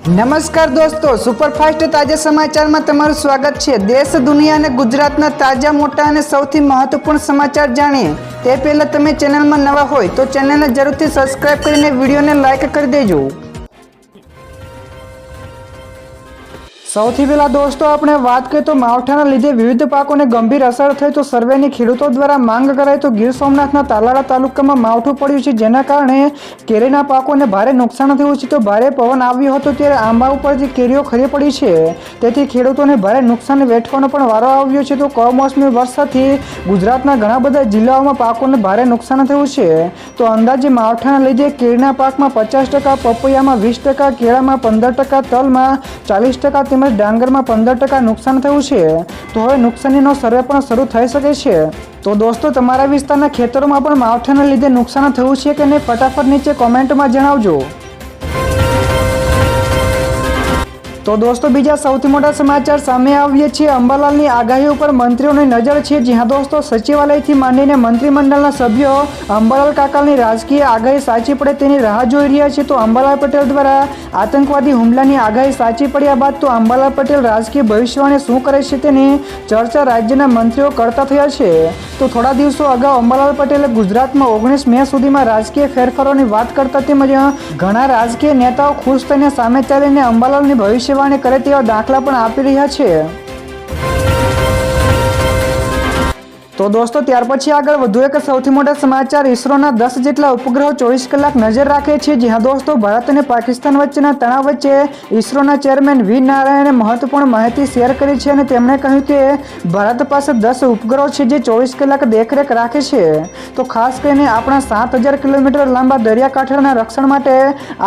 નમસ્કાર દોસ્તો, સુપરફાસ્ટ તાજા સમાચારમાં તમારું સ્વાગત છે। દેશ, દુનિયા અને ગુજરાતના તાજા, મોટા અને સૌથી મહત્વપૂર્ણ સમાચાર જાણીએ તે પહેલા તમે ચેનલમાં નવા હોય તો ચેનલને જરૂરથી સબસ્ક્રાઇબ કરીને વિડીયોને લાઇક કરી દેજો। સૌથી પહેલા દોસ્તો આપણે વાત કરીએ તો માવઠાના લીધે વિવિધ પાકોને ગંભીર અસર થઈ તો સર્વેની ખેડૂતો દ્વારા માંગ કરાઈ તો ગીર સોમનાથના તાલાળા તાલુકામાં માવઠું પડ્યું છે, જેના કારણે કેરીના પાકોને ભારે નુકસાન થયું છે। તો ભારે પવન આવ્યો હતો ત્યારે આંબા ઉપરથી કેરીઓ ખરી પડી છે, તેથી ખેડૂતોને ભારે નુકસાન વેઠવાનો પણ વારો આવ્યો છે। તો કમોસમી વરસાદથી ગુજરાતના ઘણા બધા જિલ્લાઓમાં પાકોને ભારે નુકસાન થયું છે। તો અંદાજે માવઠાના લીધે કેરીના પાકમાં 50%, પપૈયામાં 20%, કેળામાં 15%, તલમાં 40% તેમજ ડાંગરમાં 15% નુકસાન થયું છે। તો હવે નુકસાનીનો સર્વે પણ શરૂ થઈ શકે છે। તો દોસ્તો, તમારા વિસ્તારના ખેતરોમાં પણ માવઠાના લીધે નુકસાન થયું છે કે નહીં, ફટાફટ નીચે કોમેન્ટમાં જણાવજો। તો દોસ્તો, બીજા સૌથી મોટા સમાચાર સામે આવીએ છીએ। અંબાલાલની આગાહી ઉપર મંત્રીઓની નજર છે। જ્યાં દોસ્તો, સચિવાલયથી માંડીને મંત્રીમંડળના સભ્યો અંબાલાલ કાકાની રાજકીય આગાહી સાચી પડે તેની રાહ જોઈ રહ્યા છે। તો અંબાલાલ પટેલ દ્વારા આતંકવાદી હુમલાની આગાહી સાચી પડ્યા બાદ તો અંબાલાલ પટેલ રાજકીય ભવિષ્યવાણી શું કરે છે તેની ચર્ચા રાજ્યના મંત્રીઓ કરતા થયા છે। તો થોડા દિવસો અગાઉ અંબાલાલ પટેલે ગુજરાતમાં 19 મે સુધીમાં રાજકીય ફેરફારોની વાત કરતા તેમજ ઘણા રાજકીય નેતાઓ ખુશ થઈને સામે ચાલીને અંબાલાલની ભવિષ્ય કરે તેવા દાખલા પણ આપી રહ્યા છે। તો દોસ્તો, ત્યાર પછી આગળ વધુ એક સૌથી મોટા સમાચાર। ઇસરોના 10 જેટલા ઉપગ્રહો 24 કલાક નજર રાખે છે। જ્યાં દોસ્તો, ભારત અને પાકિસ્તાન વચ્ચેના તણાવ વચ્ચે ઇસરોના ચેરમેન વી નારાયણે મહત્વપૂર્ણ માહિતી શેર કરી છે અને તેમણે કહ્યું કે ભારત પાસે 10 ઉપગ્રહો છે જે 24 કલાક દેખરેખ રાખે છે। તો ખાસ કરીને આપણા 7000 કિલોમીટર લાંબા દરિયાકાંઠાના રક્ષણ માટે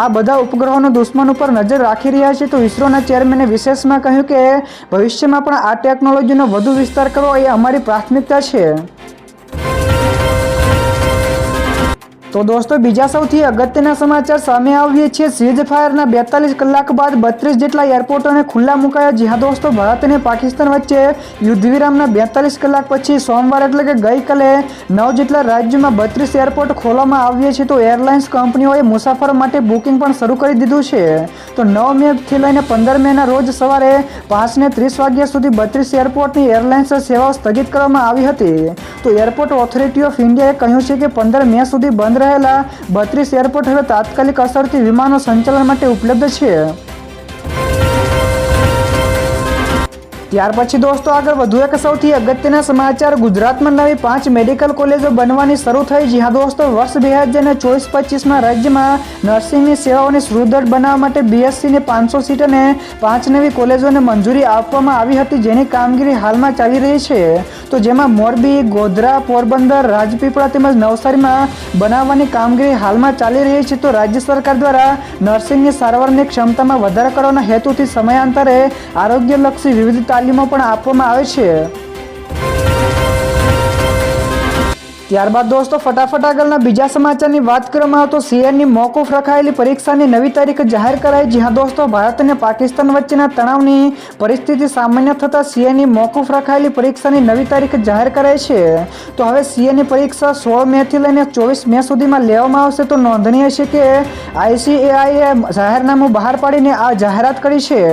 આ બધા ઉપગ્રહોનો દુશ્મન ઉપર નજર રાખી રહ્યા છે। તો ઇસરોના ચેરમેને વિશેષમાં કહ્યું કે ભવિષ્યમાં પણ આ ટેકનોલોજીનો વધુ વિસ્તાર કરવો એ અમારી પ્રાથમિકતા છે। તો દોસ્તો, બીજા સૌથી અગત્યના સમાચાર સામે આવીએ છીએ। સીઝ ફાયરના 42 કલાક બાદ 32 જેટલા એરપોર્ટોને ખુલ્લા મુકાયા। જ્યાં દોસ્તો, ભારત અને પાકિસ્તાન વચ્ચે યુદ્ધ વિરામના 42 કલાક પછી સોમવાર એટલે કે ગઈકાલે 9 જેટલા રાજ્યોમાં 32 એરપોર્ટ ખોલવામાં આવ્યા છે। તો એરલાઇન્સ કંપનીઓએ મુસાફરો માટે બુકિંગ પણ શરૂ કરી દીધું છે। તો 9 મેથી લઈને 15 મેના રોજ સવારે 5:30 વાગ્યા સુધી 32 એરપોર્ટની એરલાઇન્સ સેવાઓ સ્થગિત કરવામાં આવી હતી। તો એરપોર્ટ ઓથોરિટી ઓફ ઇન્ડિયાએ કહ્યું છે કે 15 મે સુધી બંધ રહેલા 32 એરપોર્ટ હવે તાત્કાલિક અસરથી વિમાનો સંચાલન માટે ઉપલબ્ધ છે। ત્યાર પછી દોસ્તો, આગળ વધુ એક સૌથી અગત્યના સમાચાર। ગુજરાતમાં નવી 5 મેડિકલ કોલેજો બનવાની શરૂ થઈ। જ્યાં દોસ્તો, વર્ષ 2024-25માં રાજ્યમાં નર્સિંગની સેવાઓને સુદૃઢ બનાવવા માટે બીએસસીની 500 સીટ અને 5 નવી કોલેજોને મંજૂરી આપવામાં આવી હતી, જેની કામગીરી હાલમાં ચાલી રહી છે। તો જેમાં મોરબી, ગોધરા, પોરબંદર, રાજપીપળા તેમજ નવસારીમાં બનાવવાની કામગીરી હાલમાં ચાલી રહી છે। તો રાજ્ય સરકાર દ્વારા નર્સિંગની સારવારની ક્ષમતામાં વધારો કરવાના હેતુથી સમયાંતરે આરોગ્યલક્ષી વિવિધ તાલીમો પણ આપવામાં આવે છે। ત્યારબાદ દોસ્તો, ફટાફટ આગળના બીજા સમાચારની વાત કરવામાં આવે તો સીએની મોકૂફ રખાયેલી પરીક્ષાની નવી તારીખ જાહેર કરાઈ। જ્યાં દોસ્તો, ભારત અને પાકિસ્તાન વચ્ચેના તણાવની પરિસ્થિતિ સામાન્ય થતાં સીએની મોકૂફ રખાયેલી પરીક્ષાની નવી તારીખ જાહેર કરાઈ છે। તો હવે સીએની પરીક્ષા 16 મેથી લઈને 24 મે સુધીમાં લેવામાં આવશે। તો નોંધનીય છે કે આઈસીએઆઈએ જાહેરનામું બહાર પાડીને આ જાહેરાત કરી છે।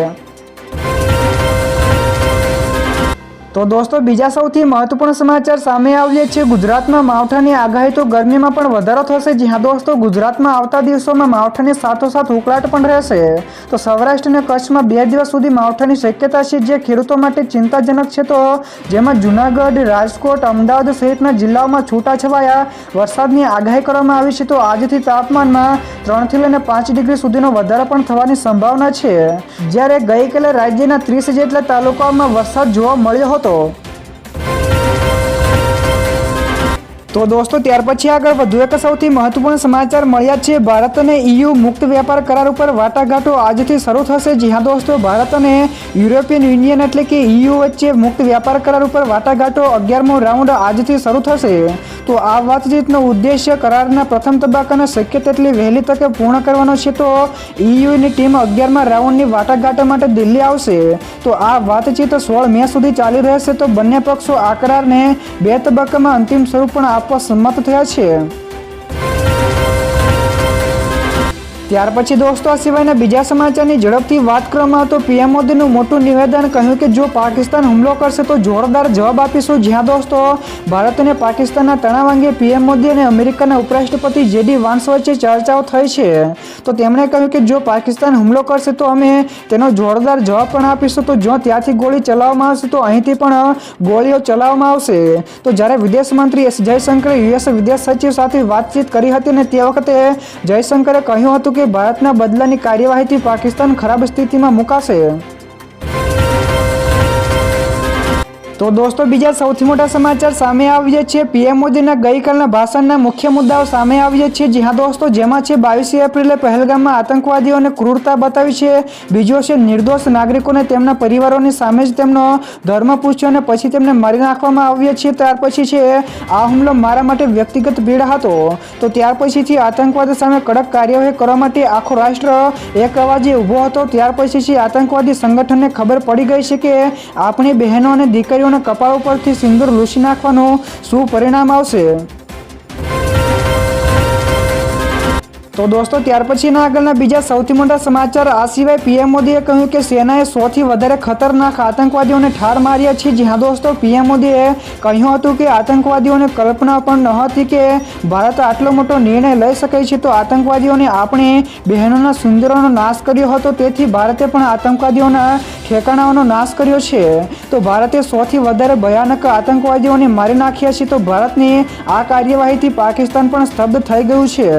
તો દોસ્તો, બીજા સૌથી મહત્વપૂર્ણ સમાચાર સામે આવીએ છીએ। ગુજરાતમાં માવઠાની આગાહી તો ગરમીમાં પણ વધારો થશે। જ્યાં દોસ્તો, ગુજરાતમાં આવતા દિવસોમાં માવઠાની સાથોસાથ ઉકળાટ પણ રહેશે। તો સૌરાષ્ટ્ર અને કચ્છમાં 2 દિવસ સુધી માવઠાની શક્યતા છે, જે ખેડૂતો માટે ચિંતાજનક છે। તો જેમાં જૂનાગઢ, રાજકોટ, અમદાવાદ સહિતના જિલ્લાઓમાં છૂટાછવાયા વરસાદની આગાહી કરવામાં આવી છે। તો આજથી તાપમાનમાં 3 થી લઈને 5 ડિગ્રી સુધીનો વધારો પણ થવાની સંભાવના છે, જ્યારે ગઈકાલે રાજ્યના 30 જેટલા તાલુકાઓમાં વરસાદ જોવા મળ્યો હતો। તો દોસ્તો, ત્યાર પછી આગળ વધુ એક સૌથી મહત્વપૂર્ણ સમાચાર મળ્યા છે। ભારત અને EU મુક્ત વેપાર કરાર ઉપર વાટાઘાટો આજથી શરૂ થશે। જ્યાં દોસ્તો, ભારત અને યુરોપિયન યુનિયન એટલે કે EU વચ્ચે મુક્ત વેપાર કરાર ઉપર વાટાઘાટો 11મો રાઉન્ડ આજથી શરૂ થશે। તો આ વાતચીતનો ઉદ્દેશ્ય કરારના પ્રથમ તબક્કાને શક્ય તેટલી વહેલી તકે પૂર્ણ કરવાનો છે। તો EUની ટીમ 11મા રાઉન્ડની વાટાઘાટો માટે દિલ્હી આવશે। તો આ વાતચીત 16 મે સુધી ચાલી રહેશે। તો બંને પક્ષો આ કરારને 2 તબક્કામાં અંતિમ સ્વરૂપ પણ આપવા સંમત થયા છે। ત્યાર પછી દોસ્તો આ સિવાયના બીજા સમાચારની ઝડપથી વાત કરવામાં આવે તો પીએમ મોદીનું મોટું નિવેદન, કહ્યું કે જો પાકિસ્તાન હુમલો કરશે તો જોરદાર જવાબ આપીશું. જ્યાં દોસ્તો ભારત અને પાકિસ્તાનના તણાવ અંગે પીએમ મોદી અને અમેરિકાના ઉપરાષ્ટ્રપતિ JD વાન્સ વચ્ચે ચર્ચાઓ થઈ છે. તો તેમણે કહ્યું કે જો પાકિસ્તાન હુમલો કરશે તો અમે તેનો જોરદાર જવાબ પણ આપીશું. તો જો ત્યાંથી ગોળી ચલાવવામાં આવશે તો અહીંથી પણ ગોળીઓ ચલાવવામાં આવશે. તો જ્યારે વિદેશ મંત્રી S જયશંકરે US વિદેશ સચિવ સાથે વાતચીત કરી હતી અને તે વખતે જયશંકરે કહ્યું હતું કે ભારતના બદલાની કાર્યવાહીથી પાકિસ્તાન ખરાબ સ્થિતિમાં મુકાશે. તો દોસ્તો બીજા સૌથી મોટા સમાચાર સામે આવ્યા છે. પીએમ મોદીના ગઈકાલના ભાષણના મુખ્ય મુદ્દાઓ સામે આવ્યા છે. જી હા દોસ્તો, જેમાં છે 22 એપ્રિલે પહેલગામમાં આતંકવાદીઓને ક્રૂરતા બતાવી છે. બીજો છે નિર્દોષ નાગરિકોને તેમના પરિવારોની સામે જ તેમનો ધર્મ પૂછ્યો અને પછી તેમને મારી નાખવામાં આવ્યા છે. ત્યાર પછી છે આ હુમલો મારા માટે વ્યક્તિગત પીડા હતો. તો ત્યાર પછીથી આતંકવાદ સામે કડક કાર્યવાહી કરવા માટે આખો રાષ્ટ્ર એક અવાજે ઊભો હતો. ત્યાર પછી આતંકવાદી સંગઠનને ખબર પડી ગઈ છે કે આપણી બહેનો અને દીકરીઓ કપાળ ઉપરથી સિંદૂર લૂછી નાખવાનું શું પરિણામ આવશે. તો દોસ્તો ત્યાર પછીના આગળના બીજા સૌથી મોટા સમાચાર આ સિવાય પીએમ મોદીએ કહ્યું કે સેનાએ 100થી વધારે ખતરનાક આતંકવાદીઓને ઠાર માર્યા છે. જી હા દોસ્તો, પીએમ મોદીએ કહ્યું હતું કે આતંકવાદીઓને કલ્પના પણ ન હતી કે ભારત આટલો મોટો નિર્ણય લઈ શકે છે. તો આતંકવાદીઓને આપણી બહેનોના સિંદૂરનો નાશ કર્યો હતો, તેથી ભારતે પણ આતંકવાદીઓના ઠેકાણાઓનો નાશ કર્યો છે. તો ભારતે 100થી વધારે ભયાનક આતંકવાદીઓને મારી નાખ્યા છે. તો ભારતની આ કાર્યવાહીથી પાકિસ્તાન પણ સ્તબ્ધ થઈ ગયું છે.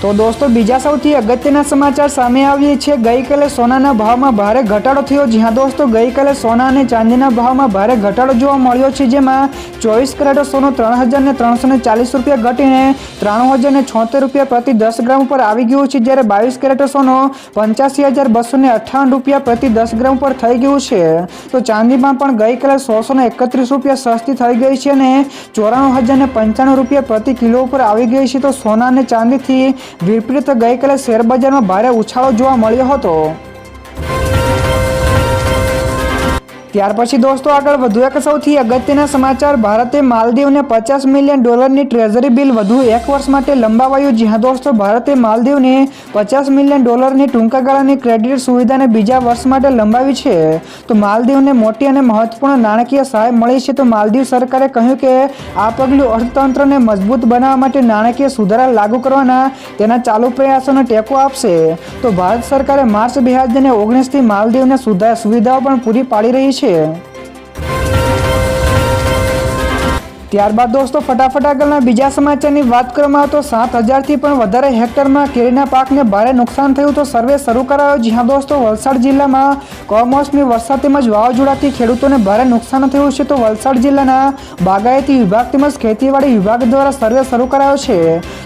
તો દોસ્તો બીજા સૌથી અગત્યના સમાચાર સામે આવ્યા છે. ગઈકાલે સોનાના ભાવમાં ભારે ઘટાડો થયો. જી હા દોસ્તો, ગઈકાલે સોના અને ચાંદીના ભાવમાં ભારે ઘટાડો જોવા મળ્યો છે. જેમાં 24 કેરેટ સોનું 3,340 રૂપિયા ઘટીને 93,076 રૂપિયા પ્રતિ 10 ગ્રામ પર આવી ગયું છે. જ્યારે 22 કેરેટ સોનું 85,258 રૂપિયા પ્રતિ 10 ગ્રામ પર થઈ ગયું છે. તો ચાંદીમાં પણ ગઈકાલે 131 રૂપિયા સસ્તી થઈ ગઈ છે અને 94,095 રૂપિયા પ્રતિ કિલો ઉપર આવી ગઈ છે. તો સોના અને ચાંદીથી વિપરીત ગઈકાલે શેરબજારમાં ભારે ઉછાળો જોવા મળ્યો હતો. ત્યાર પછી દોસ્તો આગળ વધુ એક સૌથી અગત્યના સમાચાર, ભારતે માલદીવને $50 મિલિયન ટ્રેઝરી બિલ વધુ એક વર્ષ માટે લંબાવાયું. જી હા દોસ્તો, ભારતે માલદીવને $50 મિલિયન ટૂંકા ગાળાની ક્રેડિટ સુવિધાને બીજા વર્ષ માટે લંબાવી છે. તો માલદીવને મોટી અને મહત્વપૂર્ણ નાણાકીય સહાય મળી છે. તો માલદીવ સરકારે કહ્યું કે આ પગલું અર્થતંત્રને મજબૂત બનાવવા માટે નાણાકીય સુધારા લાગુ કરવાના તેના ચાલુ પ્રયાસોને ટેકો આપશે. તો ભારત સરકારે માર્ચ 2019થી માલદીવને સુવિધાઓ પણ પૂરી પાડી રહી છે. ત્યારબાદ દોસ્તો ફટાફટ આગળના બીજા સમાચારની વાત કરવામાં આવે તો 7,000થી પણ વધારે હેક્ટરમાં કેરીના પાકને ભારે નુકસાન થયું. તો સર્વે શરૂ કરાયો. જી હા દોસ્તો, વલસાડ જિલ્લામાં કમોસમી વરસાદ તેમજ વાવાઝોડાથી ખેડૂતોને ભારે નુકસાન થયું છે. તો વલસાડ જિલ્લાના બાગાયતી વિભાગ તેમજ ખેતીવાડી વિભાગ દ્વારા સર્વે શરૂ કરાયો છે.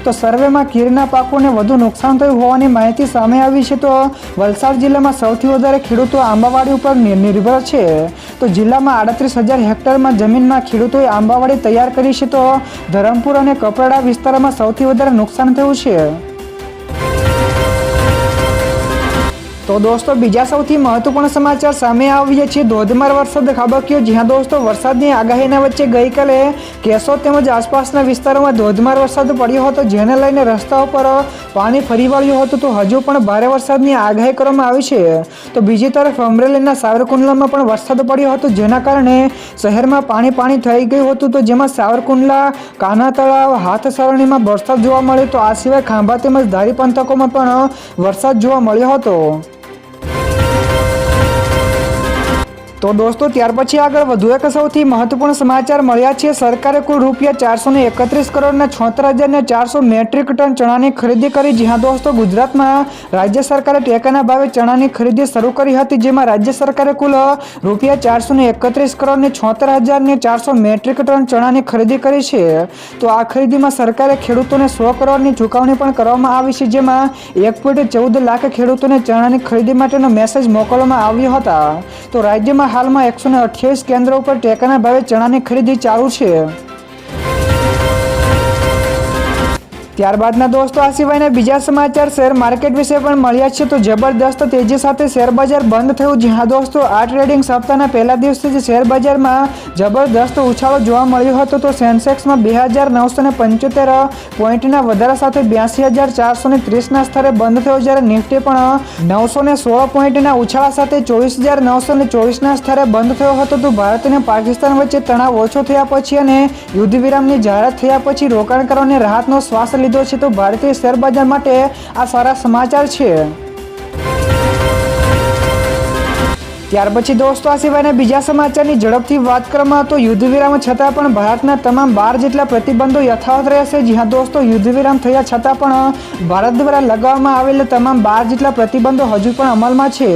તો સર્વેમાં કેરીના પાકોને વધુ નુકસાન થયું હોવાની માહિતી સામે આવી છે. તો વલસાડ જિલ્લામાં સૌથી વધારે ખેડૂતો આંબાવાડી ઉપર નિર્ભર છે. તો જિલ્લામાં 38,000 હેક્ટરમાં જમીનમાં ખેડૂતોએ આંબાવાડી તૈયાર કરી છે. તો ધરમપુર અને કપરાડા વિસ્તારમાં સૌથી વધારે નુકસાન થયું છે. તો દોસ્તો બીજા સૌથી મહત્વપૂર્ણ સમાચાર સામે આવ્યા છે. ધોધમાર વરસાદ ખાબક્યો. જી હા દોસ્તો, વરસાદની આગાહીના વચ્ચે ગઈકાલે કેશોદ તેમજ આસપાસના વિસ્તારોમાં ધોધમાર વરસાદ પડ્યો હતો, જેને લઈને રસ્તાઓ પર પાણી ફરી વળ્યું હતું. તો હજુ પણ ભારે વરસાદની આગાહી કરવામાં આવી છે. તો બીજી તરફ અમરેલીના સાવરકુંડલામાં પણ વરસાદ પડ્યો હતો, જેના કારણે શહેરમાં પાણી થઈ ગયું હતું. તો જેમાં સાવરકુંડલા, કાના તળાવ, હાથસરણીમાં વરસાદ જોવા મળ્યો. તો આ સિવાય ખાંભા તેમજ ધારી પંથકોમાં પણ વરસાદ જોવા મળ્યો હતો. તો દોસ્તો ત્યાર પછી આગળ વધુ એક સૌથી મહત્વપૂર્ણ સમાચાર મળ્યા છે. સરકારે કુલ ₹431 કરોડના 76,400 મેટ્રિક ટન ચણાની ખરીદી કરી. જી હા દોસ્તો, ગુજરાતમાં રાજ્ય સરકારે ટેકાના ભાવે ચણાની ખરીદી શરૂ કરી હતી, જેમાં રાજ્ય સરકારે કુલ ₹431 કરોડને 76,400 મેટ્રિક ટન ચણાની ખરીદી કરી છે. તો આ ખરીદીમાં સરકારે ખેડૂતોને 100 કરોડની ચૂકવણી પણ કરવામાં આવી છે, જેમાં 1.14 લાખ ખેડૂતોને ચણાની ખરીદી માટેનો મેસેજ મોકલવામાં આવ્યો હતા. તો રાજ્યમાં હાલમાં 128 કેન્દ્રો ઉપર ટેકાના ભાવે ચણાની ખરીદી ચાલુ છે. ત્યારબાદના દોસ્તો આ સિવાયના બીજા સમાચાર શેર માર્કેટ વિશે પણ મળ્યા છે. તો જબરદસ્ત તેજી સાથે શેર બજાર બંધ થયું. જી હા દોસ્તો, આ ટ્રેડિંગ સપ્તાહના પહેલા દિવસે જ શેર બજારમાં જબરદસ્ત ઉછાળો જોવા મળ્યો હતો. તો સેન્સેક્સમાં 2975 પોઈન્ટના વધારા સાથે 82,430ના સ્તરે બંધ થયો, જ્યારે નિફ્ટી પણ 916 પોઈન્ટના ઉછાળા સાથે 24,924ના સ્તરે બંધ થયો હતો. તો ભારત અને પાકિસ્તાન વચ્ચે તણાવ ઓછો થયા પછી અને યુદ્ધ વિરામની જાહેરાત થયા પછી રોકાણકારોને રાહતનો શ્વાસ લીધો છે. તો ભારતીય શેર બજાર માટે આ સારા સમાચાર છે. ત્યાર પછી દોસ્તો આ સિવાયના બીજા સમાચારની ઝડપથી વાત કરવામાં તો યુદ્ધ વિરામ છતાં પણ ભારતના તમામ 12 જેટલા પ્રતિબંધો યથાવત રહેશે. જી હા દોસ્તો, યુદ્ધ વિરામ થયા છતાં પણ ભારત દ્વારા લગાવવામાં આવેલા તમામ 12 જેટલા પ્રતિબંધો હજુ પણ અમલમાં છે.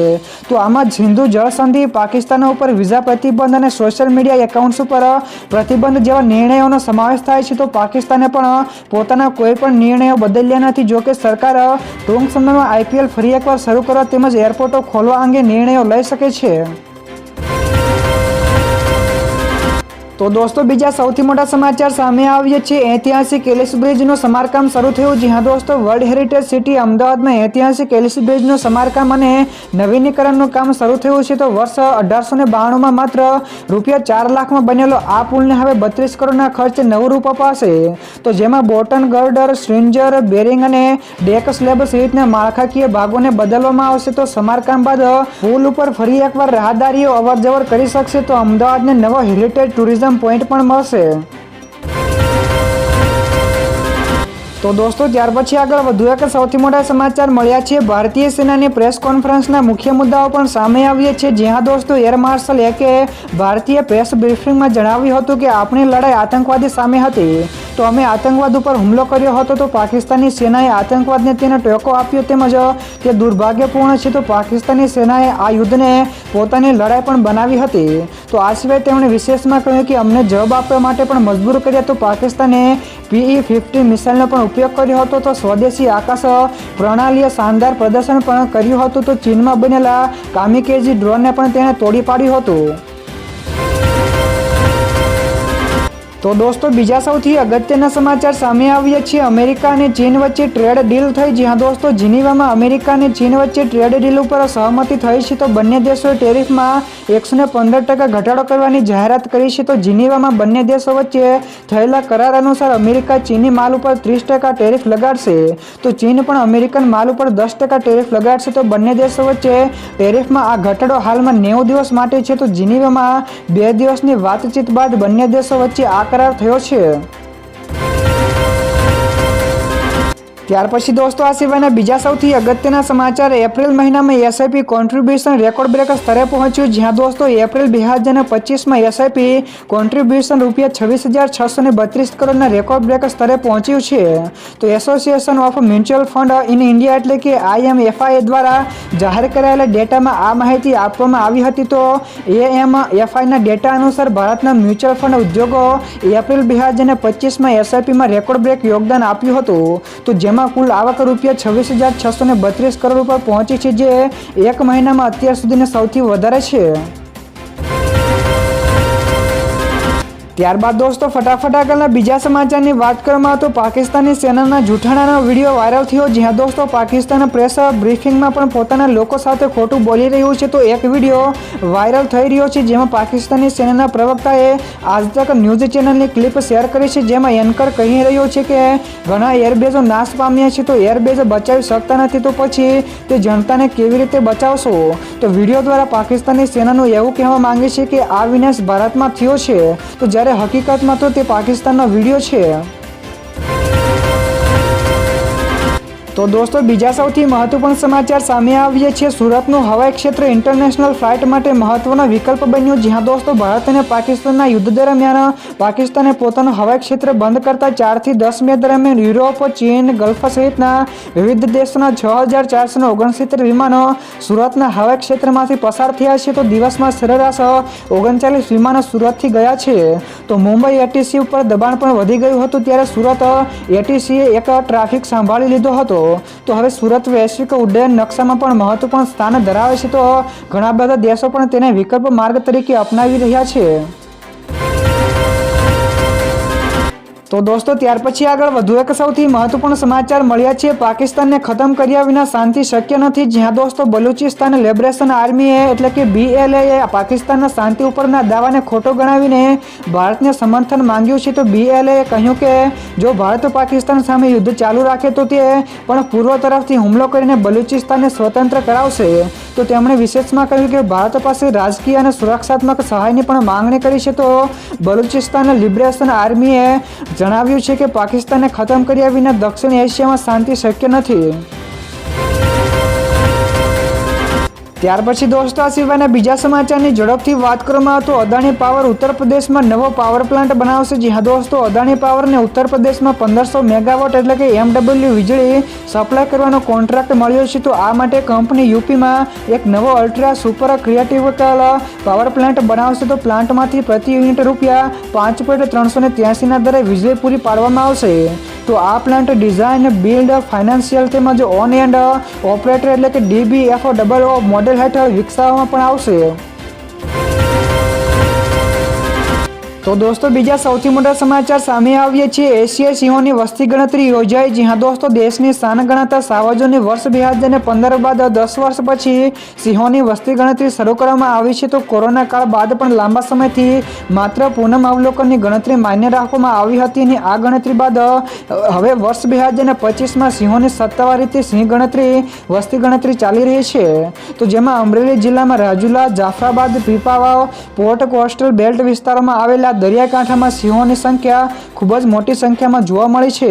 તો આમાં સિંધુ જળ સંધિ, પાકિસ્તાન ઉપર વિઝા પ્રતિબંધ અને સોશિયલ મીડિયા એકાઉન્ટ્સ ઉપર પ્રતિબંધ જેવા નિર્ણયોનો સમાવેશ થાય છે. તો પાકિસ્તાને પણ પોતાના કોઈ પણ નિર્ણયો બદલ્યા નથી. જોકે સરકાર ટૂંક સમયમાં IPL ફરી એકવાર શરૂ કરવા તેમજ એરપોર્ટો ખોલવા અંગે નિર્ણયો લઈ શકે છે. તો દોસ્તો બીજા સૌથી મોટા સમાચાર સામે આવ્યા છે. ઐતિહાસિક એલિસ બ્રિજનું સમારકામ શરૂ થયું. જી હા દોસ્તો, વર્લ્ડ હેરિટેજ સિટી અમદાવાદમાં ઐતિહાસિક એલિસ બ્રિજનું સમારકામ અને નવીનીકરણનું કામ શરૂ થયું છે. તો વર્ષ 1892માં માત્ર ₹4 લાખમાં બનેલો આ પુલને હવે 32 કરોડના ખર્ચે નવું રૂપ અપાશે. તો જેમાં બોટન ગર્ડર, સ્ટ્રિંજર, બેરિંગ અને ડેક સ્લેબ સહિતના માળખાકીય ભાગોને બદલવામાં આવશે. તો સમારકામ બાદ પુલ ઉપર ફરી એકવાર રાહદારીઓ અવરજવર કરી શકશે. તો અમદાવાદને નવો હેરિટેજ ટુરિઝમ પોઈન્ટ પણ મળશે. તો દોસ્તો ત્યાર પછી આગળ વધુ એક સૌથી મોટા સમાચાર મળ્યા છે. ભારતીય સેનાની પ્રેસ કોન્ફરન્સના મુખ્ય મુદ્દાઓ પણ સામે આવ્યા છે. જ્યાં દોસ્તો એર માર્શલ એકે ભારતીય પ્રેસ બ્રીફિંગમાં જણાવ્યું હતું કે આપણી લડાઈ આતંકવાદી સામે હતી. તો અમે આતંકવાદ ઉપર હુમલો કર્યો હતો. તો પાકિસ્તાની સેનાએ આતંકવાદને તેનો ટેકો આપ્યો તેમજ તે દુર્ભાગ્યપૂર્ણ છે. તો પાકિસ્તાની સેનાએ આ યુદ્ધને પોતાની લડાઈ પણ બનાવી હતી. તો આ સિવાય તેમણે વિશેષમાં કહ્યું કે અમને જવાબ આપવા માટે પણ મજબૂર કર્યા. તો પાકિસ્તાને PE-50 મિસાઇલનો પણ ઉપયોગ કર્યો હતો. તો સ્વદેશી આકાશ પ્રણાલીએ શાનદાર પ્રદર્શન પણ કર્યું હતું. તો ચીનમાં બનેલા કામિકેઝી ડ્રોનને પણ તેણે તોડી પાડ્યું હતું. તો દોસ્તો બીજા સૌથી અગત્યના સમાચાર સામે આવ્યા છે. અમેરિકા અને ચીન વચ્ચે ટ્રેડ ડીલ થઈ. જી હા દોસ્તો, જીનીવામાં અમેરિકા અને ચીન વચ્ચે ટ્રેડ ડીલ ઉપર સહમતિ થઈ છે. તો બંને દેશોએ ટેરિફમાં 115% ઘટાડો કરવાની જાહેરાત કરી છે. તો જીનીવામાં બંને દેશો વચ્ચે થયેલા કરાર અનુસાર અમેરિકા ચીની માલ ઉપર 30% ટેરિફ લગાડશે. તો ચીન પણ અમેરિકન માલ ઉપર 10% ટેરિફ લગાડશે. તો બંને દેશો વચ્ચે ટેરિફમાં આ ઘટાડો હાલમાં 90 દિવસ માટે છે. તો જીનીવામાં 2 દિવસની વાતચીત બાદ બંને દેશો વચ્ચે આ કરાર થયો છે. ત્યાર પછી દોસ્તો આ સિવાયના બીજા સૌથી અગત્યના સમાચાર એપ્રિલ મહિનામાં SIP કોન્ટ્રીબ્યુશન રેકોર્ડ બ્રેક સ્તરે પહોંચ્યું. જ્યાં દોસ્તો એપ્રિલ 2025માં SIP કોન્ટ્રીબ્યુશન ₹26,632 કરોડના રેકોર્ડ બ્રેક સ્તરે પહોંચ્યું છે. તો association of mutual fund in India એટલે કે IMFI દ્વારા જાહેર કરાયેલા ડેટામાં આ માહિતી આપવામાં આવી હતી. તો AMFIના ડેટા અનુસાર ભારતના મ્યુચ્યુઅલ ફંડ ઉદ્યોગો એપ્રિલ 2025માં SIPમાં રેકોર્ડ બ્રેક યોગદાન આપ્યું હતું. તો જેમાં કુલ આવક ₹26,632 કરોડ ઉપર પહોંચી છે, જે એક મહિનામાં અત્યાર સુધીની સૌથી વધારે છે. ત્યારબાદ દોસ્તો ફટાફટ આગળના બીજા સમાચારની વાત કરવામાં તો પાકિસ્તાની સેનાના જૂઠાણાનો વિડીયો વાયરલ થયો. જ્યાં દોસ્તો પાકિસ્તાન પ્રેસ બ્રીફિંગમાં પણ પોતાના લોકો સાથે ખોટું બોલી રહ્યું છે. તો એક વિડીયો વાયરલ થઈ રહ્યો છે જેમાં પાકિસ્તાની સેનાના પ્રવક્તાએ આજતક ન્યૂઝ ચેનલની ક્લિપ શેર કરી છે. જેમાં એન્કર કહી રહ્યો છે કે ઘણા એરબેઝો નાશ પામ્યા છે. તો એરબેઝ બચાવી શકતા નથી, તો પછી તે જનતાને કેવી રીતે બચાવશો? તો વિડીયો દ્વારા પાકિસ્તાની સેનાનું એવું કહેવા માંગે છે કે આ વિનાશ ભારતમાં થયો છે. તો જ્યારે હકીકતમાં તો તે પાકિસ્તાનનો વિડીયો છે. તો દોસ્તો બીજા સૌથી મહત્વપૂર્ણ સમાચાર સામે આવ્યા છે. સુરતનું હવાઈ ક્ષેત્ર ઇન્ટરનેશનલ ફ્લાઇટ માટે મહત્વનો વિકલ્પ બન્યું. જ્યાં દોસ્તો ભારત અને પાકિસ્તાનના યુદ્ધ દરમિયાન પાકિસ્તાને પોતાનું હવાઈ ક્ષેત્ર બંધ કરતા 4 થી 10 મે દરમિયાન યુરોપ, ચીન, ગલ્ફ સહિતના વિવિધ દેશોના 6,469 વિમાનો સુરતના હવાઈ ક્ષેત્રમાંથી પસાર થયા છે. તો દિવસમાં સરેરાશ 39 વિમાનો સુરતથી ગયા છે. તો મુંબઈ ATC ઉપર દબાણ પણ વધી ગયું હતું, ત્યારે સુરત ATCએ એક ટ્રાફિક સંભાળી લીધો હતો. તો હવે સુરત વૈશ્વિક ઉડ્ડયન નકશામાં પણ મહત્વપૂર્ણ સ્થાન ધરાવે છે. તો ઘણા બધા દેશો પણ તેને વિકલ્પ માર્ગ તરીકે અપનાવી રહ્યા છે. તો દોસ્તો ત્યાર પછી આગળ વધુ એક સૌથી મહત્વપૂર્ણ સમાચાર મળ્યા છે। પાકિસ્તાનને ખતમ કર્યા વિના શાંતિ શક્ય નથી। જ્યાં દોસ્તો બલુચિસ્તાન લિબરેશન આર્મીએ એટલે કે BLA પાકિસ્તાનના શાંતિ ઉપરના દાવાને ખોટો ગણાવીને ભારતને સમર્થન માંગ્યું છે। તો BLA કહ્યું કે જો ભારત પાકિસ્તાન સામે યુદ્ધ ચાલુ રાખે તો તે પણ પૂર્વ તરફથી હુમલો કરીને બલુચિસ્તાનને સ્વતંત્ર કરાવશે। તો તેમણે વિશેષમાં કહ્યું કે ભારત પાસે રાજકીય અને સુરક્ષાત્મક સહાયની પણ માંગણી કરી છે। તો બલુચિસ્તાન લિબરેશન આર્મીએ જણાવ્યું છે કે પાકિસ્તાનને ખતમ કર્યા વિના દક્ષિણ એશિયામાં શાંતિ શક્ય નથી। ત્યાર પછી દોસ્તો આ સિવાયના બીજા સમાચારની ઝડપથી વાત કરવામાં તો અદાણી પાવર ઉત્તર પ્રદેશમાં નવો પાવર પ્લાન્ટ બનાવશે। જી હા દોસ્તો, અદાણી પાવરને ઉત્તર પ્રદેશમાં 1500 મેગાવોટ એટલે કે MW વીજળી સપ્લાય કરવાનો કોન્ટ્રાક્ટ મળ્યો છે। તો આ માટે કંપની યુપીમાં એક નવો અલ્ટ્રા સુપર ક્રિએટિકલ પાવર પ્લાન્ટ બનાવશે। તો પ્લાન્ટમાંથી પ્રતિ યુનિટ રૂપિયા 5.383ના દરે વીજળી પૂરી પાડવામાં આવશે। તો આ પ્લાન્ટ ડિઝાઇન, બિલ્ડ, ફાઇનાન્શિયલ તેમજ ઓન એન્ડ ઓપરેટર એટલે કે DBFO મોડેલ હેઠળ વિકસાવવામાં પણ આવશે। તો દોસ્તો બીજા સૌથી મોટા સમાચાર સામે આવ્યા છે। એશિયાઈ સિંહોની વસ્તી ગણતરી યોજાઈ। જી હા દોસ્તો, દેશની શાન ગણાતા સાવજોની વર્ષ 2015 બાદ 10 વર્ષ પછી સિંહોની વસ્તી ગણતરી શરૂ કરવામાં આવી છે। તો કોરોના કાળ બાદ પણ લાંબા સમયથી માત્ર પૂનમ અવલોકનની ગણતરી માન્ય રાખવામાં આવી હતી અને આ ગણતરી બાદ હવે વર્ષ 2025માં સિંહોની સત્તાવાર રીતે સિંહ ગણતરી વસ્તી ગણતરી ચાલી રહી છે। તો જેમાં અમરેલી જિલ્લામાં Rajula, Jafrabad, Pipavav, port coastal belt વિસ્તારોમાં આવેલા દરિયાકાંઠામાં સિંહોની સંખ્યા ખૂબ જ મોટી સંખ્યામાં જોવા મળી છે।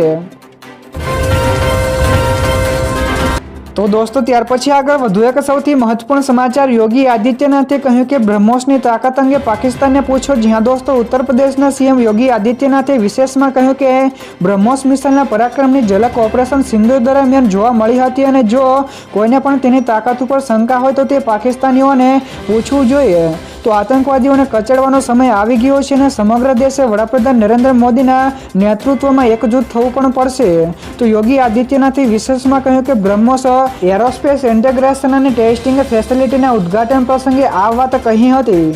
તો દોસ્તો ત્યાર પછી આગળ વધુ એક સૌથી મહત્વપૂર્ણ સમાચાર। યોગી આદિત્યનાથે કહ્યું કે બ્રહ્મોસની તાકાત અંગે પાકિસ્તાનને પૂછો। જી હા દોસ્તો, ઉત્તર પ્રદેશના CM યોગી આદિત્યનાથે વિશેષમાં કહ્યું કે બ્રહ્મોસ મિસાઇલના પરાક્રમની ઝલક ઓપરેશન સિંદૂર દરમિયાન જોવા મળી હતી અને જો કોઈને પણ તેની તાકાત ઉપર શંકા હોય તો તે પાકિસ્તાનીઓને પૂછવું જોઈએ। તો આતંકવાદીઓને કચડવાનો સમય આવી ગયો છે અને સમગ્ર દેશે વડાપ્રધાન નરેન્દ્ર મોદીના નેતૃત્વમાં એકજૂથ થવું પણ પડશે। તો યોગી આદિત્યનાથે વિશેષમાં કહ્યું કે બ્રહ્મોસ એરોસ્પેસ ઇન્ટિગ્રેશન અને ટેસ્ટિંગ ફેસિલિટીના ઉદ્ઘાટન પ્રસંગે આ વાત કહી હતી।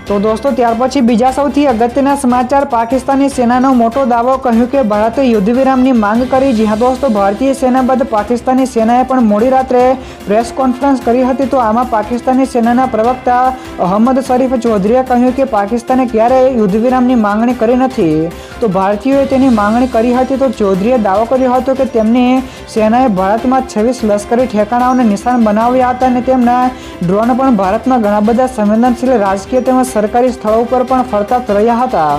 તો દોસ્તો ત્યાર પછી બીજા સૌથી અગત્યના સમાચાર। પાકિસ્તાની સેનાનો મોટો દાવો, કહ્યું કે ભારતે યુદ્ધ વિરામની માંગ કરી। જી હા દોસ્તો, ભારતીય સેના બાદ પાકિસ્તાની સેનાએ પણ મોડી રાત્રે પ્રેસ કોન્ફરન્સ કરી હતી। તો આમાં પાકિસ્તાની સેનાના પ્રવક્તા અહમદ શરીફ ચૌધરીએ કહ્યું કે પાકિસ્તાને ક્યારેય યુદ્ધ વિરામની માંગણી કરી નથી। તો ભારતીયોએ તેની માંગણી કરી હતી। તો ચૌધરીએ દાવો કર્યો હતો કે તેમની સેનાએ ભારતમાં 26 લશ્કરી ઠેકાણાઓને નિશાન બનાવ્યા હતા અને તેમના ડ્રોન પણ ભારતમાં ઘણા બધા સંવેદનશીલ રાજકીય તેમજ સરકારી સ્થળો ઉપર પણ ફરતા રહ્યા હતા।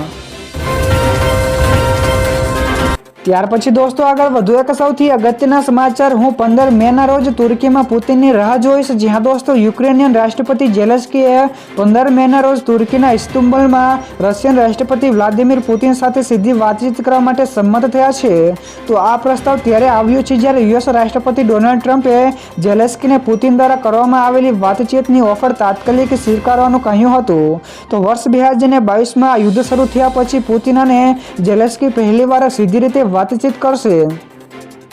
ત્યાર પછી દોસ્તો આગળ વધુ એક સૌથી અગત્યના સમાચાર। હું 15 મેના રોજ તુર્કીમાં પુતિનની રાહ જોઈશ। જી હા દોસ્તો, યુક્રેનિયન રાષ્ટ્રપતિ ઝેલેન્સ્કીએ 15 મેના રોજ તુર્કીના ઇસ્તંબુલમાં રશિયન રાષ્ટ્રપતિ વ્લાદિમીર પુતિન સાથે સીધી વાતચીત કરવા માટે સંમત થયા છે। તો આ પ્રસ્તાવ ત્યારે આવ્યો છે જ્યારે US રાષ્ટ્રપતિ ડોનાલ્ડ ટ્રમ્પે ઝેલેન્સ્કીને પુતિન દ્વારા કરવામાં આવેલી વાતચીતની ઓફર તાત્કાલિક સ્વીકારવાનું કહ્યું હતું। તો વર્ષ 2022માં યુદ્ધ શરૂ થયા પછી પુતિન અને ઝેલેન્સ્કી પહેલીવાર સીધી રીતે વાતચીત કરશે।